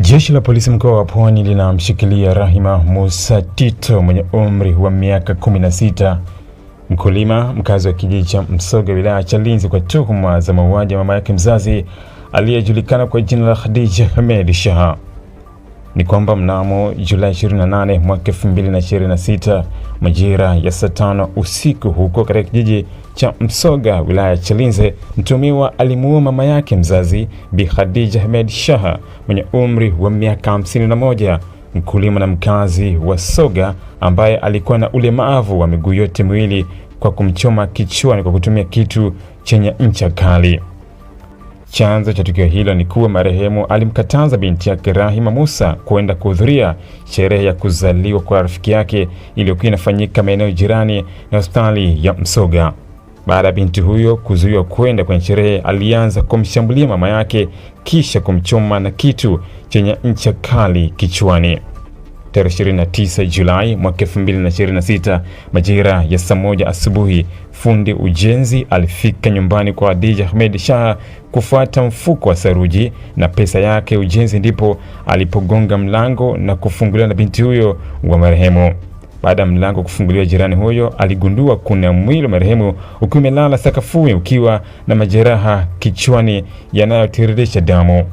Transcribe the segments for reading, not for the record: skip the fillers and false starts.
Jeshi la polisi mkoa wa Pwani linamshikilia Rahima Musa Tito mwenye umri wa miaka 16, mkulima mkazi wa kijiji cha Msoga wilaya ya Chalinze kwa tuhuma za mauaji ya mama yake mzazi aliyejulikana kwa jina la Khadija Ahmed Shah. Ni kwamba mnamo Julai 28 mwaka 2026 majira ya saa 5 usiku huko katika kijiji cha Msoga wilaya ya Chalinze, mtumiwa alimuua mama yake mzazi Bi Khadija Ahmed Shah mwenye umri wa miaka 51, mkulima na mkazi wa Soga ambaye alikuwa na ulemavu wa miguu yote miwili, kwa kumchoma kichwani kwa kutumia kitu chenye ncha kali. Chanzo cha tukio hilo ni kuwa marehemu alimkataza binti yake Rahima Musa kwenda kuhudhuria sherehe ya kuzaliwa kwa rafiki yake iliyokuwa inafanyika maeneo jirani na hospitali ya Msoga. Baada ya binti huyo kuzuiwa kwenda kwenye sherehe, alianza kumshambulia mama yake kisha kumchoma na kitu chenye ncha kali kichwani. Tarehe 29 Julai mwaka 2026 majira ya saa 1 asubuhi, fundi ujenzi alifika nyumbani kwa Khadija Ahmed Shah kufuata mfuko wa saruji na pesa yake ujenzi, ndipo alipogonga mlango na kufunguliwa na binti huyo wa marehemu. Baada ya mlango kufunguliwa, jirani huyo aligundua kuna mwili wa marehemu ukiwa umelala sakafuni ukiwa na majeraha kichwani yanayotiririsha damu.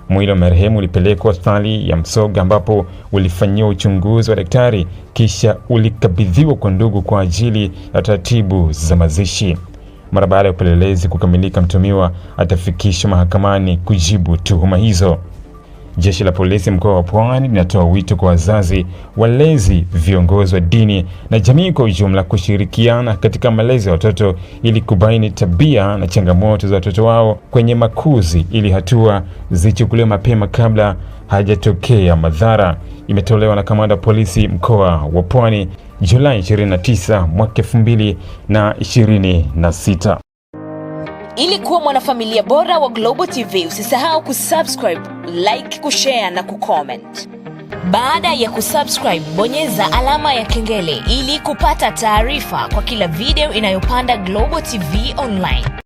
Mwili wa marehemu ulipelekwa hospitali ya Msoga ambapo ulifanyiwa uchunguzi wa daktari kisha ulikabidhiwa kwa ndugu kwa ajili ya taratibu za mazishi. Mara baada ya upelelezi kukamilika, mtumiwa atafikishwa mahakamani kujibu tuhuma hizo. Jeshi la polisi mkoa wa Pwani linatoa wito kwa wazazi, walezi, viongozi wa dini na jamii kwa ujumla kushirikiana katika malezi ya watoto ili kubaini tabia na changamoto za watoto wao kwenye makuzi, ili hatua zichukuliwe mapema kabla hajatokea madhara. Imetolewa na kamanda wa polisi mkoa wa Pwani Julai 29 mwaka 2026. Ili kuwa mwanafamilia bora wa Global TV, usisahau kusubscribe, like, kushare na kucomment. Baada ya kusubscribe, bonyeza alama ya kengele ili kupata taarifa kwa kila video inayopanda Global TV Online.